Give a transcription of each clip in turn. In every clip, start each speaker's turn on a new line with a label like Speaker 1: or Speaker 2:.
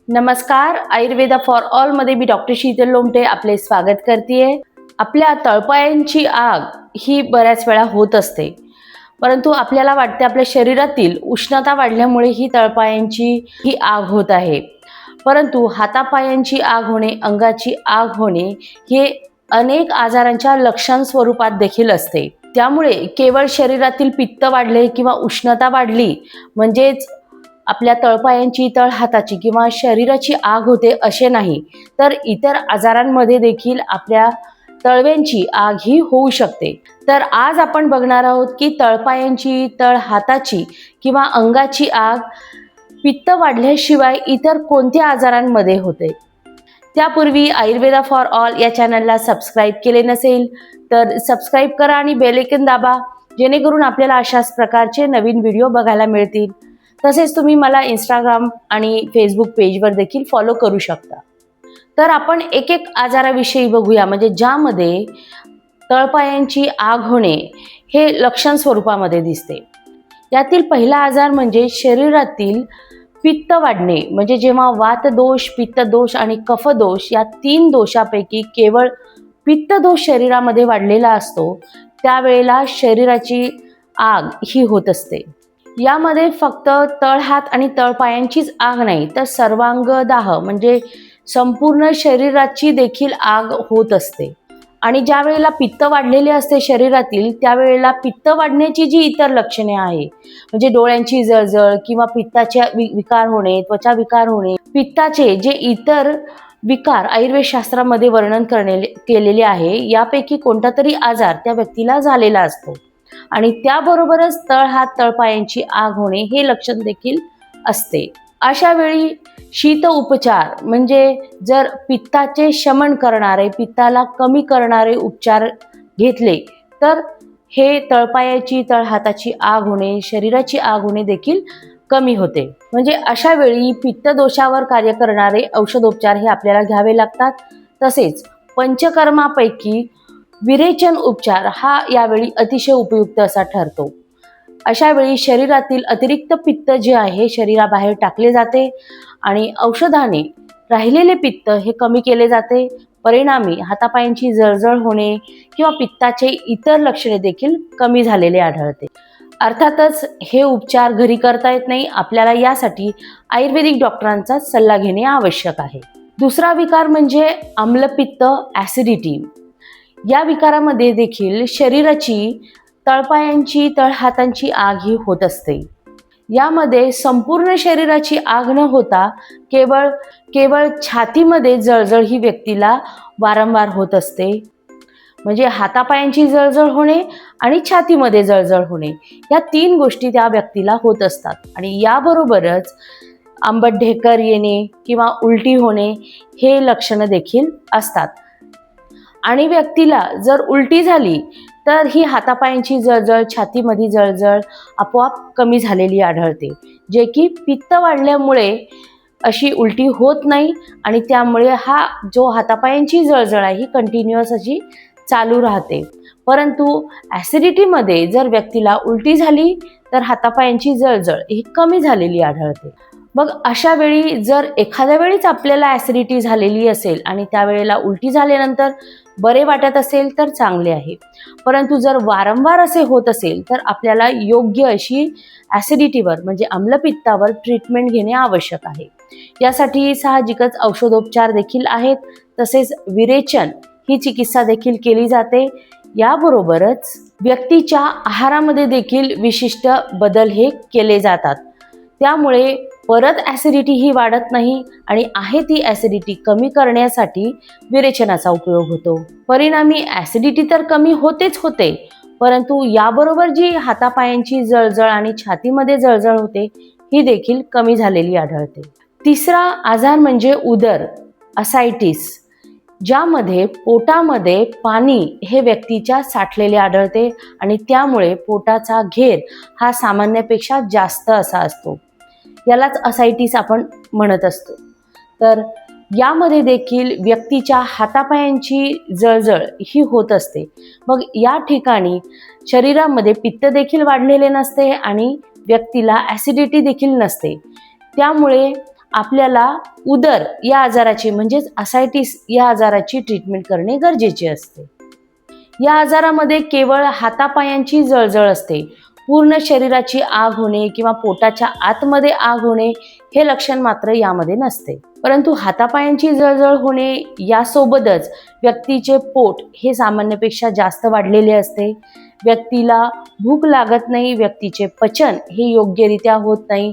Speaker 1: नमस्कार, Ayurveda for all मध्ये मी doctor Sheetal Lomte आपले स्वागत करतेय। आपल्या तळपायांची आग ही बऱ्याच वेळा होत असते, परंतु आपल्याला वाटते आपल्या शरीरातील उष्णता वाढल्यामुळे ही तळपायांची ही आग होत आहे। परंतु हातापायांची आग होणे, अंगाची आग होणे हे अनेक आजारांच्या लक्षण स्वरूपात देखील असते। त्यामुळे केवळ शरीरातील पित्त वाढले किंवा उष्णता वाढली म्हणजेच आपल्या तळपायांची, तळहाताची किंवा शरीराची आग होते असे नाही, तर इतर आजारांमध्ये देखील आपल्या तळव्यांची आग ही होऊ शकते। तर आज आपण बघणार आहोत की तळपायांची, तळहाताची किंवा अंगाची आग पित्त वाढल्याशिवाय इतर कोणत्या आजारांमध्ये होते। त्यापूर्वी आयुर्वेदा फॉर ऑल या चॅनलला सबस्क्राईब केले नसेल तर सबस्क्राईब करा आणि बेल आयकॉन दाबा, जेणेकरून आपल्याला अशाच प्रकारचे नवीन व्हिडिओ बघायला मिळतील। तसेच तुम्ही मला इंस्टाग्राम आणि फेसबुक पेजवर देखील फॉलो करू शकता। तर आपण एक एक आजाराविषयी बघूया, म्हणजे ज्यामध्ये तळपायांची आग होणे हे लक्षण स्वरूपामध्ये दिसते। यातील पहिला आजार म्हणजे शरीरातील पित्त वाढणे, म्हणजे जेव्हा वातदोष, पित्तदोष आणि कफदोष या तीन दोषापैकी केवळ पित्तदोष शरीरामध्ये वाढलेला असतो, त्यावेळेला शरीराची आग ही होत असते। यामध्ये फक्त तळहात आणि तळपायांचीच आग नाही, तर सर्वांग दाह म्हणजे संपूर्ण शरीराची देखील आग होत असते। आणि ज्या वेळेला पित्त वाढलेले असते शरीरातील, त्यावेळेला पित्त वाढण्याची जी इतर लक्षणे आहे, म्हणजे डोळ्यांची जळजळ किंवा पित्ताचे विकार होणे, त्वचा विकार होणे, पित्ताचे जे इतर विकार आयुर्वेद शास्त्रामध्ये वर्णन केलेले आहे, यापैकी कोणता तरी आजार त्या व्यक्तीला झालेला असतो। आणि त्याबरोबरच तळहात, तळपायांची आग होणे हे लक्षण देखील असते। अशा वेळी शीत उपचार म्हणजे जर पित्ताचे शमन करणारे, पित्ताला कमी करणारे उपचार घेतले तर हे तळपायाची, तळहाताची आग होणे, शरीराची आग होणे देखील कमी होते। म्हणजे अशा वेळी पित्तदोषावर कार्य करणारे औषधोपचार हे आपल्याला घ्यावे लागतात। तसेच पंचकर्मापैकी विरेचन उपचार हा यावेळी अतिशय उपयुक्त असा ठरतो। अशा वेळी शरीरातील अतिरिक्त पित्त जे आहे शरीराबाहेर टाकले जाते आणि औषधाने राहिलेले पित्त हे कमी केले जाते। परिणामी हातापायांची जळजळ होणे किंवा पित्ताचे इतर लक्षणे देखील कमी झालेले आढळते। अर्थातच हे उपचार घरी करता येत नाही, आपल्याला यासाठी आयुर्वेदिक डॉक्टरांचा सल्ला घेणे आवश्यक आहे। दुसरा विकार म्हणजे आम्लपित्त, ॲसिडिटी। या विकारामध्ये देखील शरीराची, तळपायांची, तळहातांची आग ही होत असते। यामध्ये संपूर्ण शरीराची आग न होता केवळ छातीमध्ये जळजळ ही व्यक्तीला वारंवार होत असते। म्हणजे हातापायांची जळजळ होणे आणि छातीमध्ये जळजळ होणे या तीन गोष्टी त्या व्यक्तीला होत असतात। आणि याबरोबरच आंबट ढेकर येणे किंवा उलटी होणे हे लक्षण देखील असतात। आणि व्यक्तीला जर उलटी झाली तर ही हातापायांची जळजळ, छातीमध्ये जळजळ आपोआप कमी झालेली आढळते, जे की पित्त वाढल्यामुळे अशी उलटी होत नाही आणि त्यामुळे हा जो हातापायांची जळजळ आहे ही कंटिन्युअस अशी चालू राहते। परंतु ॲसिडिटीमध्ये जर व्यक्तीला उलटी झाली तर हातापायांची जळजळ ही कमी झालेली आढळते। मग अशा वेळी जर एखाद्या वेळीच आपल्याला ॲसिडिटी झालेली असेल आणि त्यावेळेला उलटी झाल्यानंतर बरे वाटत असेल तर चांगले आहे, परंतु जर वारंवार असे होत असेल तर आपल्याला योग्य अशी ॲसिडिटीवर म्हणजे आम्लपित्तावर ट्रीटमेंट घेणे आवश्यक आहे। यासाठी साहजिकच औषधोपचार देखील आहेत, तसेच विरेचन ही चिकित्सा देखील केली जाते। याबरोबरच व्यक्तीच्या आहारामध्ये देखील विशिष्ट बदल हे केले जातात, त्यामुळे परत ॲसिडिटी ही वाढत नाही आणि आहे ती ॲसिडिटी कमी करण्यासाठी विरेचनाचा उपयोग होतो। परिणामी ॲसिडिटी तर कमी होतेच होते, परंतु याबरोबर जी हातापायांची जळजळ आणि छातीमध्ये जळजळ होते ही देखील कमी झालेली आढळते। तिसरा आजार म्हणजे उदर, असायटिस, ज्यामध्ये पोटामध्ये पाणी हे व्यक्तीच्या साठलेले आढळते आणि त्यामुळे पोटाचा घेर हा सामान्यापेक्षा जास्त असा असतो। यालाच असायटिस आपण म्हणत असतो। तर यामध्ये देखील व्यक्तीच्या हातापायांची जळजळ ही होत असते। मग या ठिकाणी शरीरामध्ये पित्त देखील वाढलेले नसते आणि व्यक्तीला ॲसिडिटी देखील नसते, त्यामुळे आपल्याला उदर या आजाराची म्हणजेच असायटिस या आजाराची ट्रीटमेंट करणे गरजेचे असते. या आजारामध्ये केवळ हातापायांची जळजळ असते. पूर्ण शरीराची आग होणे किंवा पोटाच्या आतमध्ये आग होणे हे लक्षण मात्र यामध्ये नसते. परंतु हातापायांची जळजळ होणे यासोबतच व्यक्तीचे पोट हे सामान्यपेक्षा जास्त वाढलेले असते. व्यक्तीला भूक लागत नाही, व्यक्तीचे पचन हे योग्यरित्या होत नाही,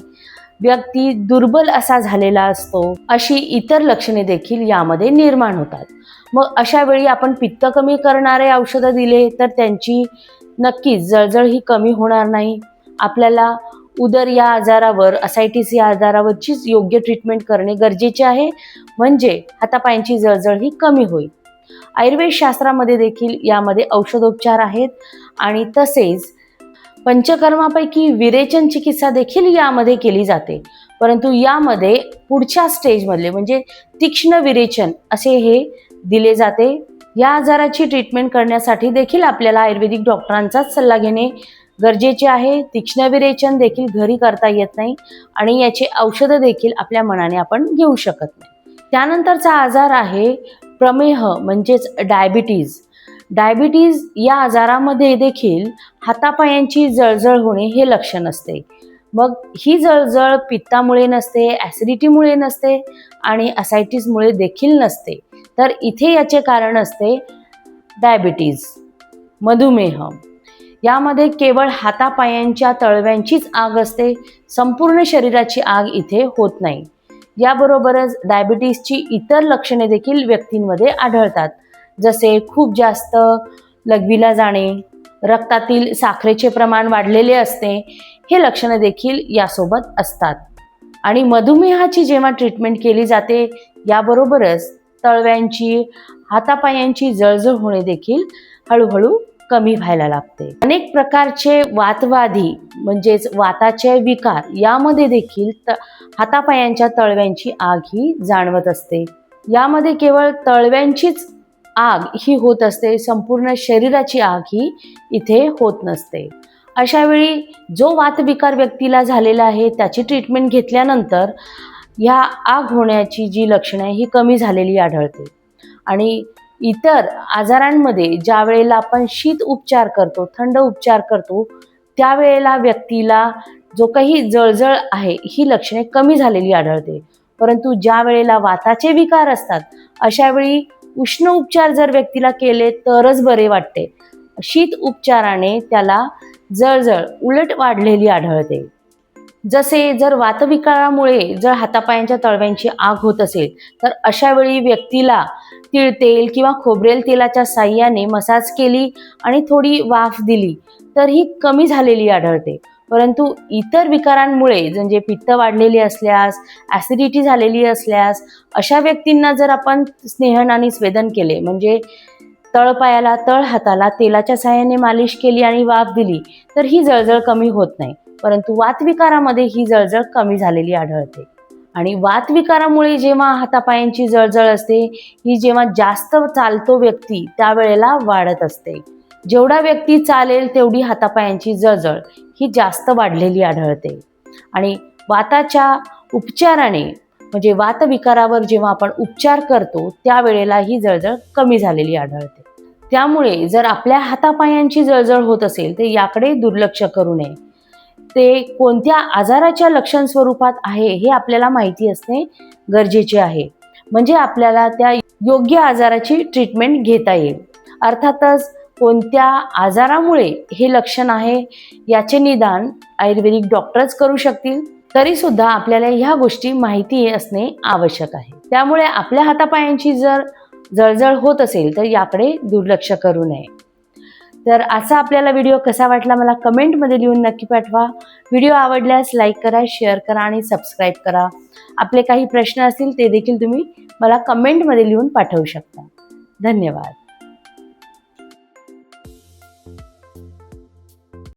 Speaker 1: व्यक्ती दुर्बल असा झालेला असतो, अशी इतर लक्षणे देखील यामध्ये निर्माण होतात. मग अशा वेळी आपण पित्त कमी करणारे औषधं दिले तर त्यांची नक्कीच जळजळ ही कमी होणार नाही. आपल्याला उदर या आजारावर, असायटिस या आजारावरचीच योग्य ट्रीटमेंट करणे गरजेचे आहे, म्हणजे हातापायांची जळजळ ही कमी होईल. आयुर्वेद शास्त्रामध्ये देखील यामध्ये औषधोपचार आहेत आणि तसेच पंचकर्मापैकी विरेचन चिकित्सा देखील यामध्ये केली जाते. परंतु यामध्ये पुढच्या स्टेजमधले म्हणजे तीक्ष्ण विरेचन असे हे दिले जाते. या आजाराची ट्रीटमेंट करण्यासाठी देखील आपल्याला आयुर्वेदिक डॉक्टरांचाच सल्ला घेणे गरजेचे आहे. तीक्ष्ण विरेचन देखील घरी करता येत नाही आणि याचे औषधं देखील आपल्या मनाने आपण घेऊ शकत नाही. त्यानंतरचा आजार आहे प्रमेह म्हणजेच डायबिटीज. डायबिटीज या आजारामध्ये देखील हातापायांची जळजळ होणे हे लक्षण असते. मग ही जळजळ पित्तामुळे नसते, ॲसिडिटीमुळे नसते आणि असायटिसमुळे देखील नसते. तर इथे याचे कारण असते डायबिटीज, मधुमेह. यामध्ये केवळ हातापायांच्या तळव्यांचीच आग असते, संपूर्ण शरीराची आग इथे होत नाही. याबरोबरच डायबिटीसची इतर लक्षणे देखील व्यक्तींमध्ये आढळतात, जसे खूप जास्त लघवीला जाणे, रक्तातील साखरेचे प्रमाण वाढलेले असते, हे लक्षणे देखील यासोबत असतात. आणि मधुमेहाची जेव्हा ट्रीटमेंट केली जाते याबरोबरच तळव्यांची, हातापायांची जळजळ होणे देखील हळूहळू कमी व्हायला लागते. अनेक प्रकारचे वातवाधी म्हणजेच वाताचे विकार यामध्ये देखील हातापायांच्या तळव्यांची आग ही जाणवत असते. यामध्ये केवळ तळव्यांचीच आग ही होत असते, संपूर्ण शरीराची आग ही इथे होत नसते. अशा वेळी जो वातविकार व्यक्तीला झालेला आहे त्याची ट्रीटमेंट घेतल्यानंतर ह्या आग होण्याची जी लक्षणे आहे ही कमी झालेली आढळते. आणि इतर आजारांमध्ये ज्या वेळेला आपण शीत उपचार करतो, थंड उपचार करतो, त्यावेळेला व्यक्तीला जो काही जळजळ आहे ही लक्षणे कमी झालेली आढळते. परंतु ज्या वेळेला वाताचे विकार असतात अशा वेळी उष्ण उपचार जर व्यक्तीला केले तरच बरे वाटते. शीत उपचाराने त्याला जळजळ उलट वाढलेली आढळते. जसे जर वातविकारामुळे जर हातापायांच्या तळव्यांची आग होत असेल तर अशा वेळी व्यक्तीला तिळतेल किंवा खोबरेल तेलाच्या साह्याने मसाज केली आणि थोडी वाफ दिली तर ही कमी झालेली आढळते. परंतु इतर विकारांमुळे म्हणजे पित्त वाढलेले असल्यास, ॲसिडिटी झालेली असल्यास अशा व्यक्तींना जर आपण स्नेहन आणि स्वेदन केले म्हणजे तळपायाला, तळहाताला तेलाच्या साह्याने मालिश केली आणि वाफ दिली तर ही जळजळ कमी होत नाही. परंतु वातविकारामध्ये ही जळजळ कमी झालेली आढळते. आणि वातविकारामुळे जेव्हा हातापायांची जळजळ असते ही जेव्हा जास्त चालतो व्यक्ती त्यावेळेला वाढत असते. जेवढा व्यक्ती चालेल तेवढी हातापायांची जळजळ ही जास्त वाढलेली आढळते. आणि वाताच्या उपचाराने म्हणजे वातविकारावर जेव्हा आपण उपचार करतो त्यावेळेला ही जळजळ कमी झालेली आढळते. त्यामुळे जर आपल्या हातापायांची जळजळ होत असेल तर याकडे दुर्लक्ष करू नये. ते कोणत्या आजाराच्या लक्षण स्वरूपात आहे हे आपल्याला माहिती असणे गरजेचे आहे, म्हणजे आपल्याला त्या योग्य आजाराची ट्रीटमेंट घेता येईल. अर्थातच कोणत्या आजारामुळे हे लक्षण आहे याचे निदान आयुर्वेदिक डॉक्टरच करू शकतील, तरी सुद्धा आपल्याला ह्या गोष्टी माहिती असणे आवश्यक आहे. त्यामुळे आपल्या हातापायांची जर जळजळ होत असेल तर याकडे दुर्लक्ष करू नये. तर असा आपल्याला व्हिडिओ कसा वाटला मला कमेंटमध्ये लिहून नक्की पाठवा. व्हिडिओ आवडल्यास लाईक करा, शेअर करा आणि सबस्क्राईब करा. आपले काही प्रश्न असतील ते देखील तुम्ही मला कमेंटमध्ये लिहून पाठवू शकता. धन्यवाद.